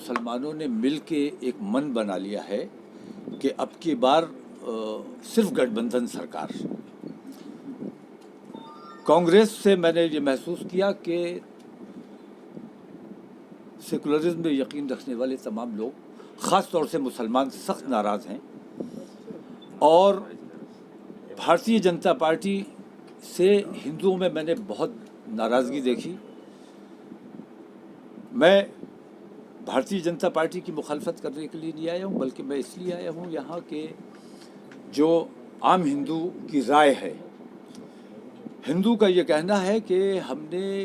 मुसलमानों ने मिल के एक मन बना लिया है कि अब की बार सिर्फ गठबंधन सरकार। कांग्रेस से मैंने ये महसूस किया कि सेकुलरिज्म में यकीन रखने वाले तमाम लोग, ख़ास तौर से मुसलमान, सख्त नाराज़ हैं और भारतीय जनता पार्टी से हिंदुओं में मैंने बहुत नाराज़गी देखी। मैं भारतीय जनता पार्टी की मुखालफत करने के लिए नहीं आया हूँ, बल्कि मैं इसलिए आया हूँ यहाँ के जो आम हिंदू की राय है। हिंदू का ये कहना है कि हमने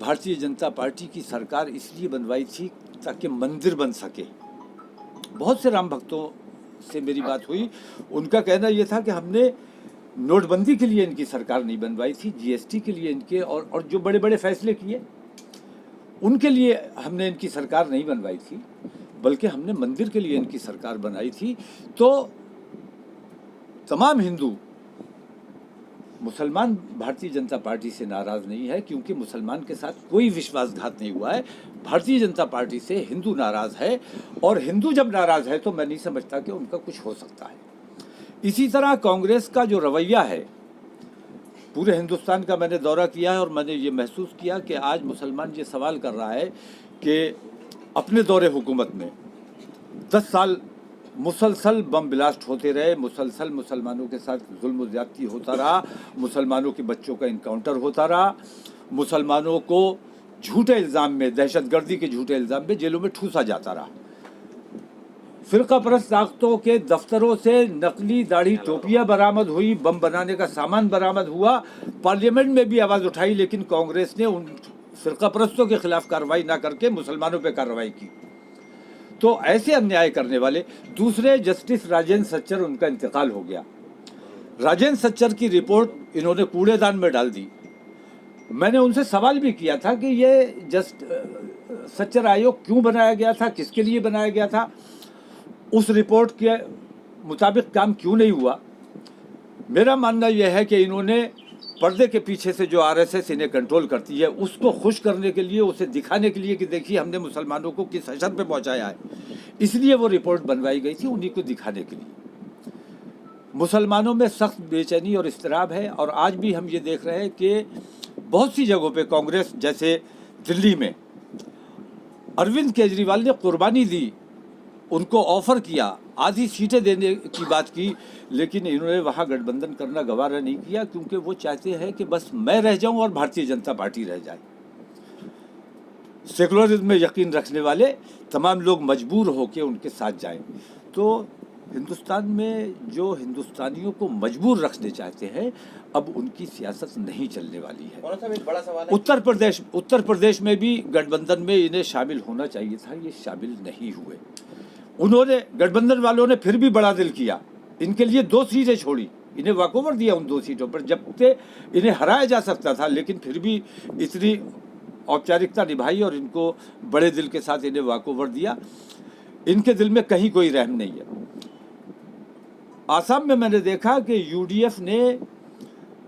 भारतीय जनता पार्टी की सरकार इसलिए बनवाई थी ताकि मंदिर बन सके। बहुत से राम भक्तों से मेरी बात हुई, उनका कहना यह था कि हमने नोटबंदी के लिए इनकी सरकार नहीं बनवाई थी, जीएसटी के लिए इनके और जो बड़े बड़े फैसले किए उनके लिए हमने इनकी सरकार नहीं बनवाई थी, बल्कि हमने मंदिर के लिए इनकी सरकार बनाई थी। तो तमाम हिंदू, मुसलमान भारतीय जनता पार्टी से नाराज़ नहीं है, क्योंकि मुसलमान के साथ कोई विश्वासघात नहीं हुआ है। भारतीय जनता पार्टी से हिंदू नाराज़ है, और हिंदू जब नाराज़ है तो मैं नहीं समझता कि उनका कुछ हो सकता है। इसी तरह कांग्रेस का जो रवैया है, पूरे हिंदुस्तान का मैंने दौरा किया है और मैंने ये महसूस किया कि आज मुसलमान ये सवाल कर रहा है कि अपने दौरे हुकूमत में 10 साल मुसलसल बम ब्लास्ट होते रहे, मुसलसल मुसलमानों के साथ जुल्म ज़्यादती होता रहा, मुसलमानों के बच्चों का इनकाउंटर होता रहा, मुसलमानों को झूठे इल्ज़ाम में, दहशतगर्दी के झूठे इल्ज़ाम में जेलों में ठूसा जाता रहा। फ़िरका परस्त ताकतों के दफ्तरों से नकली दाढ़ी टोपियाँ बरामद हुई, बम बनाने का सामान बरामद हुआ, पार्लियामेंट में भी आवाज़ उठाई, लेकिन कांग्रेस ने उन फ़िरका परस्तों के खिलाफ कार्रवाई ना करके मुसलमानों पे कार्रवाई की। तो ऐसे अन्याय करने वाले दूसरे जस्टिस राजेंद्र सच्चर, उनका इंतकाल हो गया। राजेंद्र सच्चर की रिपोर्ट इन्होंने कूड़ेदान में डाल दी। मैंने उनसे सवाल भी किया था कि ये सच्चर आयोग क्यों बनाया गया था, किसके लिए बनाया गया था, उस रिपोर्ट के मुताबिक काम क्यों नहीं हुआ। मेरा मानना यह है कि इन्होंने पर्दे के पीछे से जो आरएसएस इन्हें कंट्रोल करती है, उसको खुश करने के लिए, उसे दिखाने के लिए कि देखिए हमने मुसलमानों को किस हशर पे पहुंचाया है, इसलिए वो रिपोर्ट बनवाई गई थी, उन्हीं को दिखाने के लिए। मुसलमानों में सख्त बेचैनी और इस्तराब है, और आज भी हम ये देख रहे हैं कि बहुत सी जगहों पे कांग्रेस, जैसे दिल्ली में अरविंद केजरीवाल ने कुर्बानी दी, उनको ऑफ़र किया, आधी सीटें देने की बात की, लेकिन इन्होंने वहाँ गठबंधन करना गवारा नहीं किया, क्योंकि वो चाहते हैं कि बस मैं रह जाऊं और भारतीय जनता पार्टी रह जाए। सेकुलरिज्म में यकीन रखने वाले तमाम लोग मजबूर होकर उनके साथ जाएं। तो हिंदुस्तान में जो हिंदुस्तानियों को मजबूर रखने चाहते हैं, अब उनकी सियासत नहीं चलने वाली है। एक बड़ा सवाल है, उत्तर प्रदेश में भी गठबंधन में इन्हें शामिल होना चाहिए था, ये शामिल नहीं हुए। उन्होंने, गठबंधन वालों ने फिर भी बड़ा दिल किया, इनके लिए 2 सीटें छोड़ी, इन्हें वॉकओवर दिया उन 2 सीटों पर, जबकि इन्हें हराया जा सकता था, लेकिन फिर भी इतनी औपचारिकता निभाई और इनको बड़े दिल के साथ इन्हें वॉकओवर दिया। इनके दिल में कहीं कोई रहम नहीं है। आसाम में मैंने देखा कि यूडीएफ ने,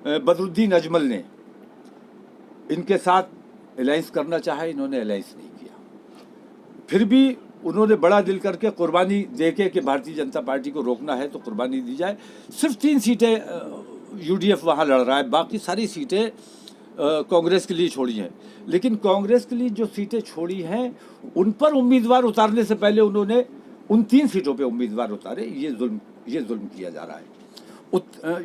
बदरुद्दीन अजमल ने इनके साथ अलायंस करना चाहा, इन्होंने अलायंस नहीं किया। फिर भी उन्होंने बड़ा दिल करके कुर्बानी देके कि भारतीय जनता पार्टी को रोकना है तो कुर्बानी दी जाए। सिर्फ 3 सीटें यूडीएफ वहाँ लड़ रहा है, बाकी सारी सीटें कांग्रेस के लिए छोड़ी हैं। लेकिन कांग्रेस के लिए जो सीटें छोड़ी हैं, उन पर उम्मीदवार उतारने से पहले उन्होंने उन 3 सीटों पे उम्मीदवार उतारे। ये जुल्म किया जा रहा है।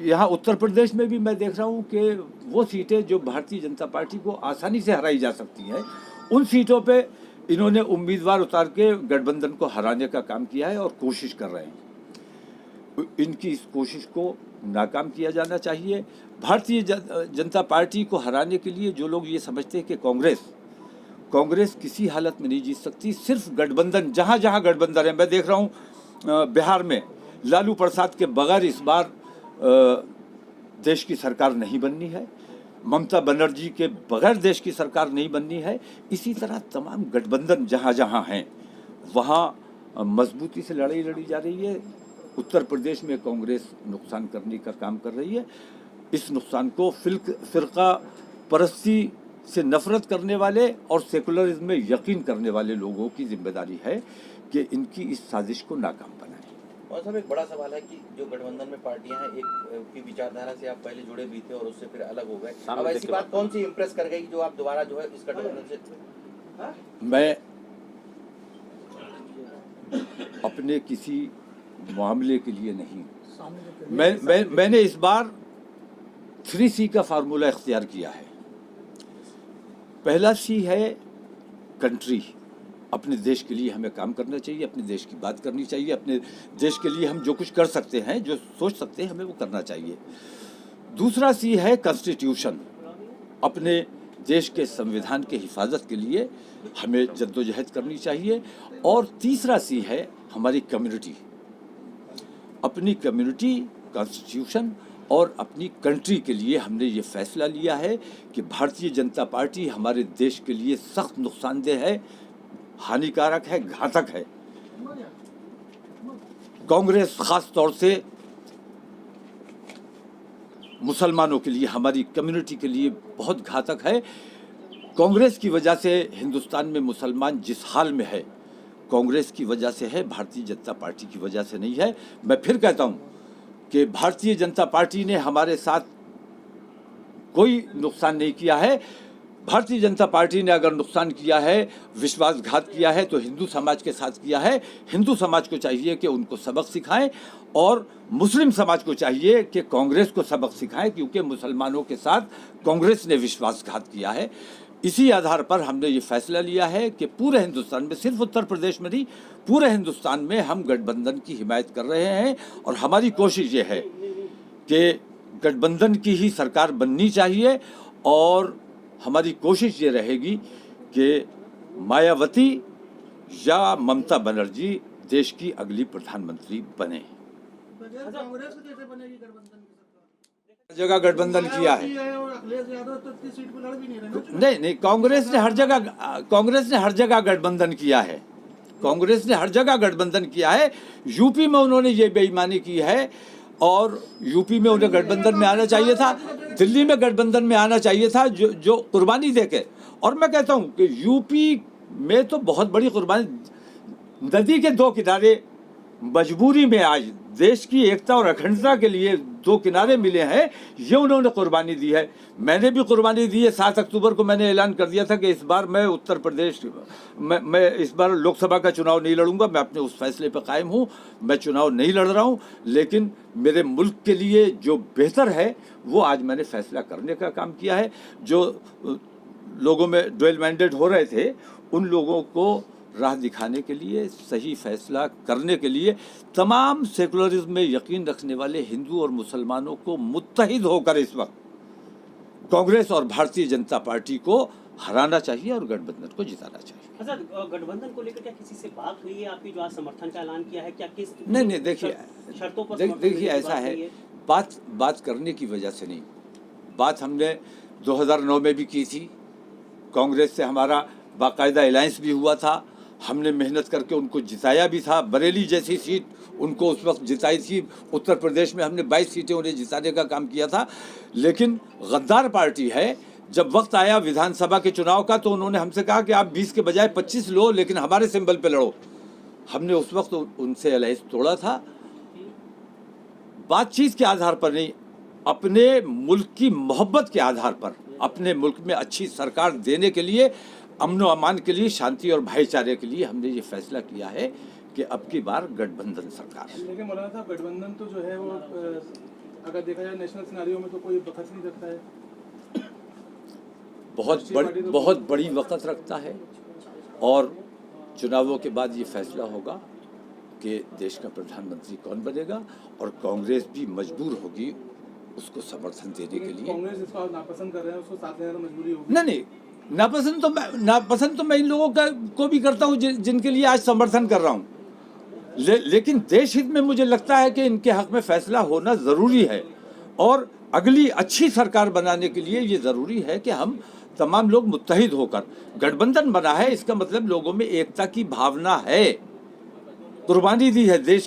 यहाँ उत्तर प्रदेश में भी मैं देख रहा हूँ कि वो सीटें जो भारतीय जनता पार्टी को आसानी से हराई जा सकती हैं, उन सीटों पे इन्होंने उम्मीदवार उतार के गठबंधन को हराने का काम किया है और कोशिश कर रहे हैं। इनकी इस कोशिश को नाकाम किया जाना चाहिए। भारतीय जनता पार्टी को हराने के लिए जो लोग ये समझते हैं कि कांग्रेस किसी हालत में नहीं जीत सकती, सिर्फ गठबंधन, जहाँ जहाँ गठबंधन है, मैं देख रहा हूँ बिहार में लालू प्रसाद के बगैर इस बार देश की सरकार नहीं बननी है, ममता बनर्जी के बगैर देश की सरकार नहीं बननी है। इसी तरह तमाम गठबंधन जहाँ जहाँ हैं, वहाँ मजबूती से लड़ाई लड़ी जा रही है। उत्तर प्रदेश में कांग्रेस नुकसान करने का काम कर रही है। इस नुकसान को फ़िरका परस्ती से नफरत करने वाले और सेकुलरिज्म में यकीन करने वाले लोगों की जिम्मेदारी है कि इनकी इस साजिश को नाकाम बनाएं। और साहब एक बड़ा सवाल है कि जो गठबंधन में पार्टियां हैं, एक की विचारधारा से आप पहले जुड़े भी थे और उससे फिर अलग हो गए, अब ऐसी बात कौन सी इम्प्रेस कर गई जो आप दोबारा जो है इस गठबंधन से? मैं अपने किसी मामले के लिए नहीं, मैंने इस बार 3C का फार्मूला इख्तियार किया है। पहला C है कंट्री, अपने देश के लिए हमें काम करना चाहिए, अपने देश की बात करनी चाहिए, अपने देश के लिए हम जो कुछ कर सकते हैं, जो सोच सकते हैं, हमें वो करना चाहिए। दूसरा C है कॉन्स्टिट्यूशन, अपने देश के संविधान के हिफाजत के लिए हमें जद्दोजहद करनी चाहिए। और तीसरा C है हमारी कम्युनिटी, अपनी कम्युनिटी, कॉन्स्टिट्यूशन और अपनी कंट्री के लिए हमने ये फैसला लिया है कि भारतीय जनता पार्टी हमारे देश के लिए सख्त नुकसानदेह है, हानिकारक है, घातक है। कांग्रेस खास तौर से मुसलमानों के लिए, हमारी कम्युनिटी के लिए बहुत घातक है। कांग्रेस की वजह से हिंदुस्तान में मुसलमान जिस हाल में है, कांग्रेस की वजह से है, भारतीय जनता पार्टी की वजह से नहीं है। मैं फिर कहता हूं कि भारतीय जनता पार्टी ने हमारे साथ कोई नुकसान नहीं किया है। भारतीय जनता पार्टी ने अगर नुकसान किया है, विश्वासघात किया है, तो हिंदू समाज के साथ किया है। हिंदू समाज को चाहिए कि उनको सबक सिखाएं और मुस्लिम समाज को चाहिए कि कांग्रेस को सबक सिखाएं, क्योंकि मुसलमानों के साथ कांग्रेस ने विश्वासघात किया है। इसी आधार पर हमने ये फैसला लिया है कि पूरे हिंदुस्तान में, सिर्फ उत्तर प्रदेश में नहीं, पूरे हिंदुस्तान में हम गठबंधन की हिमायत कर रहे हैं। और हमारी कोशिश ये है कि गठबंधन की ही सरकार बननी चाहिए और हमारी कोशिश ये रहेगी कि मायावती या ममता बनर्जी देश की अगली प्रधानमंत्री बने। जगह गठबंधन किया है, नहीं, कांग्रेस ने हर जगह गठबंधन किया है। कांग्रेस ने हर जगह गठबंधन किया है। यूपी में उन्होंने ये बेईमानी की है और यूपी में उन्हें गठबंधन में आना चाहिए था, दिल्ली में गठबंधन में आना चाहिए था, जो कुर्बानी देके। और मैं कहता हूँ कि यूपी में तो बहुत बड़ी कुर्बानी, नदी के दो किनारे मजबूरी में आज देश की एकता और अखंडता के लिए दो किनारे मिले हैं, ये उन्होंने कुर्बानी दी है। मैंने भी कुर्बानी दी है। 7 अक्टूबर को मैंने ऐलान कर दिया था कि इस बार मैं उत्तर प्रदेश मैं इस बार लोकसभा का चुनाव नहीं लड़ूंगा। मैं अपने उस फैसले पर कायम हूँ, मैं चुनाव नहीं लड़ रहा हूँ, लेकिन मेरे मुल्क के लिए जो बेहतर है वो आज मैंने फैसला करने का काम किया है। जो लोगों में डुअल मैंडेट हो रहे थे, उन लोगों को राह दिखाने के लिए, सही फैसला करने के लिए तमाम सेकुलरिज्म में यकीन रखने वाले हिंदू और मुसलमानों को मुत्तहिद होकर इस वक्त कांग्रेस और भारतीय जनता पार्टी को हराना चाहिए और गठबंधन को जिताना चाहिए। अच्छा, गठबंधन को लेकर क्या किसी से बात हुई है आपकी, जो आज समर्थन का ऐलान किया है, क्या किस नहीं, देखिए शर्तों पर देखिए ऐसा है, बात करने की वजह से नहीं, बात हमने 2009 में भी की थी। कांग्रेस से हमारा बाकायदा अलायंस भी हुआ था, हमने मेहनत करके उनको जिताया भी था। बरेली जैसी सीट उनको उस वक्त जिताई थी। उत्तर प्रदेश में हमने 22 सीटें उन्हें जिताने का काम किया था। लेकिन गद्दार पार्टी है। जब वक्त आया विधानसभा के चुनाव का, तो उन्होंने हमसे कहा कि आप 20 के बजाय 25 लो, लेकिन हमारे सिंबल पे लड़ो। हमने उस वक्त उनसे अलायंस तोड़ा था, बातचीत के आधार पर नहीं, अपने मुल्क की मोहब्बत के आधार पर, अपने मुल्क में अच्छी सरकार देने के लिए, अमन व अमान के लिए, शांति और भाईचारे के लिए हमने ये फैसला किया है कि अब की बार गठबंधन सरकार। लेकिन मौलाना साहब, गठबंधन तो जो है वो अगर देखा जाए नेशनल सिनेरियो में तो कोई वक़्त नहीं रखता है, बहुत बड़ी वक़्त रखता है। और चुनावों के बाद ये फैसला होगा कि देश का प्रधानमंत्री कौन बनेगा, और कांग्रेस भी मजबूर होगी उसको समर्थन देने के लिए। कांग्रेस इसको नापसंद कर रहे हैं, उसको साथ लेना मजबूरी होगी। नहीं, नापसंद तो मैं इन लोगों को भी करता हूँ जिनके लिए आज समर्थन कर रहा हूँ। लेकिन देश हित में मुझे लगता है कि इनके हक में फैसला होना ज़रूरी है, और अगली अच्छी सरकार बनाने के लिए ये ज़रूरी है कि हम तमाम लोग मुत्तहिद होकर, गठबंधन बना है इसका मतलब लोगों में एकता की भावना है। कुर्बानी दी है देश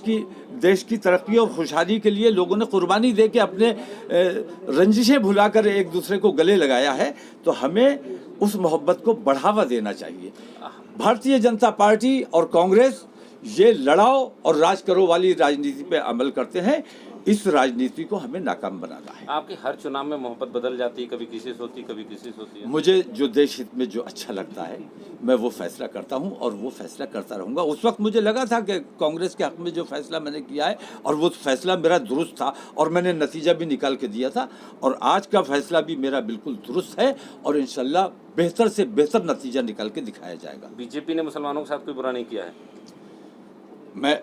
की तरक्की और खुशहाली के लिए, लोगों ने कुर्बानी दे के अपने रंजिशें भुलाकर एक दूसरे को गले लगाया है। तो हमें उस मोहब्बत को बढ़ावा देना चाहिए। भारतीय जनता पार्टी और कांग्रेस ये लड़ाओ और राज करो वाली राजनीति पे अमल करते हैं। इस राजनीति को हमें नाकाम बनाना है। आपके हर चुनाव में मोहब्बत बदल जाती है, कभी किसी से होती है, कभी किसी से होती है। मुझे जो देश हित में जो अच्छा लगता है मैं वो फैसला करता हूं और वो फैसला करता रहूंगा। उस वक्त मुझे लगा था कि कांग्रेस के हक में जो फैसला मैंने किया है और वो फैसला मेरा दुरुस्त था और मैंने नतीजा भी निकाल के दिया था, और आज का फैसला भी मेरा बिल्कुल दुरुस्त है और इंशाल्लाह बेहतर से बेहतर नतीजा निकाल के दिखाया जाएगा। बीजेपी ने मुसलमानों के साथ कोई बुरा नहीं किया है। मैं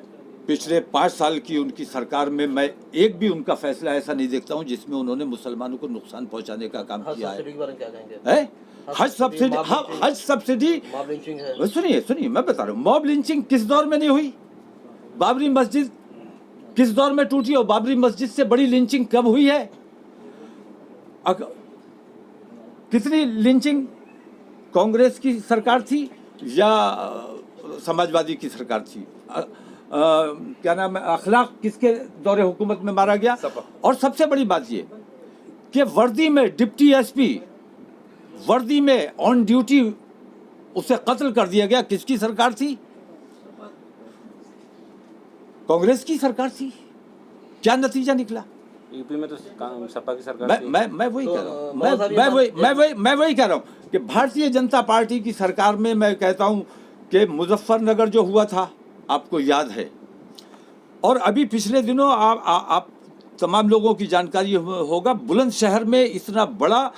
पिछले 5 साल की उनकी सरकार में मैं एक भी उनका फैसला ऐसा नहीं देखता हूं जिसमें उन्होंने मुसलमानों को नुकसान पहुंचाने का काम किया है। हज सब्सिडी सुनिए मैं बता रहा हूँ, मॉब लिंचिंग किस दौर में नहीं हुई? बाबरी मस्जिद किस दौर में टूटी और बाबरी मस्जिद से बड़ी लिंचिंग कब हुई है? कितनी लिंचिंग कांग्रेस की सरकार थी या समाजवादी की सरकार थी? क्या नाम है, अखलाक किसके दौरे हुकूमत में मारा गया? और सबसे बड़ी बात ये कि वर्दी में डिप्टी एसपी वर्दी में ऑन ड्यूटी उसे कत्ल कर दिया गया। किसकी सरकार थी? कांग्रेस की सरकार थी। क्या नतीजा निकला? यूपी में तो सपा की सरकार थी। मैं वही कह रहा हूँ, मैं वही कह रहा हूँ कि भारतीय जनता पार्टी की सरकार में मैं कहता हूँ कि मुजफ्फरनगर जो हुआ था आपको याद है, और अभी पिछले दिनों आप तमाम लोगों की जानकारी होगा, बुलंदशहर में इतना बड़ा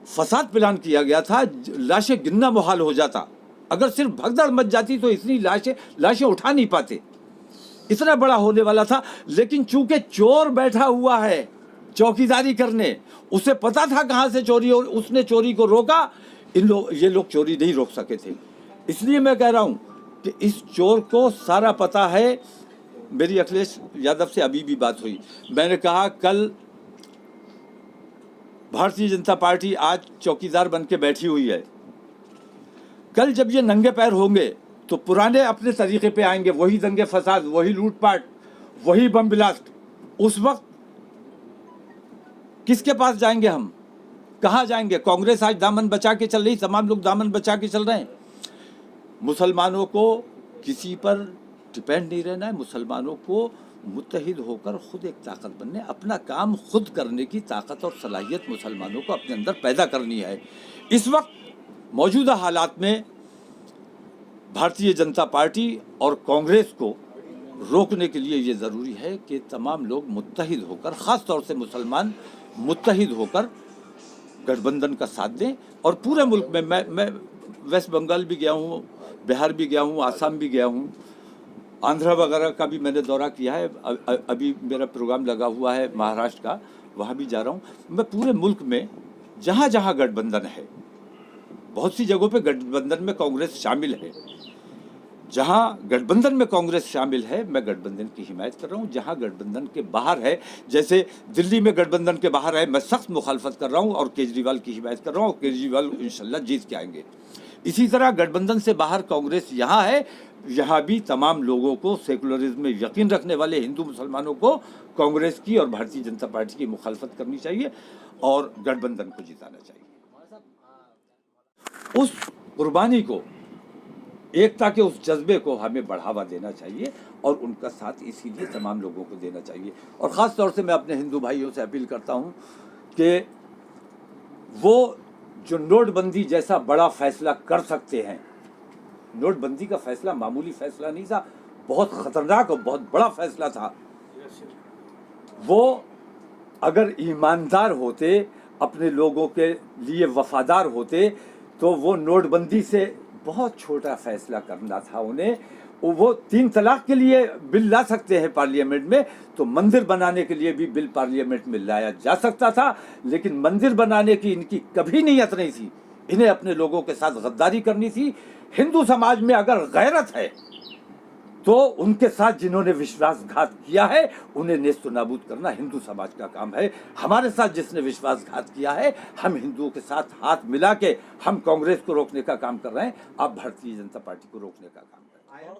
फसाद प्लान किया गया था, लाशें गिनना मुहाल हो जाता। अगर सिर्फ भगदड़ मच जाती तो इतनी लाशें उठा नहीं पाते, इतना बड़ा होने वाला था। लेकिन चूंकि चोर बैठा हुआ है चौकीदारी करने, उसे पता था कहाँ से चोरी हो, उसने चोरी को रोका। ये लोग चोरी नहीं रोक सके थे। इसलिए मैं कह रहा हूँ कि इस चोर को सारा पता है। मेरी अखिलेश यादव से अभी भी बात हुई, मैंने कहा कल भारतीय जनता पार्टी आज चौकीदार बन के बैठी हुई है, कल जब ये नंगे पैर होंगे तो पुराने अपने तरीके पे आएंगे, वही दंगे फसाद, वही लूटपाट, वही बम ब्लास्ट। उस वक्त किसके पास जाएंगे हम? कहाँ जाएंगे? कांग्रेस आज दामन बचा के चल रही, तमाम लोग दामन बचा के चल रहे हैं। मुसलमानों को किसी पर डिपेंड नहीं रहना है। मुसलमानों को मुत्तहिद होकर खुद एक ताकत बनने, अपना काम खुद करने की ताकत और सलाहियत मुसलमानों को अपने अंदर पैदा करनी है। इस वक्त मौजूदा हालात में भारतीय जनता पार्टी और कांग्रेस को रोकने के लिए ये ज़रूरी है कि तमाम लोग मुत्तहिद होकर, ख़ास तौर से मुसलमान मुत्तहिद होकर गठबंधन का साथ दें। और पूरे मुल्क में मैं वेस्ट बंगाल भी गया हूँ, बिहार भी गया हूँ, आसाम भी गया हूँ, आंध्रा वगैरह का भी मैंने दौरा किया है। अभी मेरा प्रोग्राम लगा हुआ है महाराष्ट्र का, वहाँ भी जा रहा हूँ। मैं पूरे मुल्क में जहाँ जहाँ गठबंधन है, बहुत सी जगहों पे गठबंधन में कांग्रेस शामिल है, जहाँ गठबंधन में कांग्रेस शामिल है मैं गठबंधन की हिमायत कर रहा हूँ। जहाँ गठबंधन के बाहर है, जैसे दिल्ली में गठबंधन के बाहर है, मैं सख्त मुखालफत कर रहा हूँ और केजरीवाल की हिमायत कर रहा हूँ, और केजरीवाल इंशाल्लाह जीत के आएंगे। इसी तरह गठबंधन से बाहर कांग्रेस यहाँ है, यहाँ भी तमाम लोगों को, सेकुलरिज्म में यकीन रखने वाले हिंदू मुसलमानों को कांग्रेस की और भारतीय जनता पार्टी की मुखालफत करनी चाहिए और गठबंधन को जिताना चाहिए। उस कुर्बानी को, एकता के उस जज्बे को हमें बढ़ावा देना चाहिए और उनका साथ इसीलिए तमाम लोगों को देना चाहिए। और ख़ास तौर से मैं अपने हिंदू भाइयों से अपील करता हूँ कि वो जो नोटबंदी जैसा बड़ा फैसला कर सकते हैं, नोटबंदी का फैसला मामूली फैसला नहीं था, बहुत ख़तरनाक और बहुत बड़ा फैसला था। वो अगर ईमानदार होते, अपने लोगों के लिए वफादार होते, तो वो नोटबंदी से बहुत छोटा फैसला करना था उन्हें। वो 3 तलाक के लिए बिल ला सकते हैं पार्लियामेंट में, तो मंदिर बनाने के लिए भी बिल पार्लियामेंट में लाया जा सकता था। लेकिन मंदिर बनाने की इनकी कभी नीयत नहीं थी, इन्हें अपने लोगों के साथ गद्दारी करनी थी। हिंदू समाज में अगर गैरत है तो उनके साथ जिन्होंने विश्वासघात किया है उन्हें नेस्त नाबूद करना हिंदू समाज का काम है। हमारे साथ जिसने विश्वासघात किया है, हम हिंदुओं के साथ हाथ मिला के हम कांग्रेस को रोकने का काम कर रहे हैं, आप भारतीय जनता पार्टी को रोकने का काम कर रहे हैं।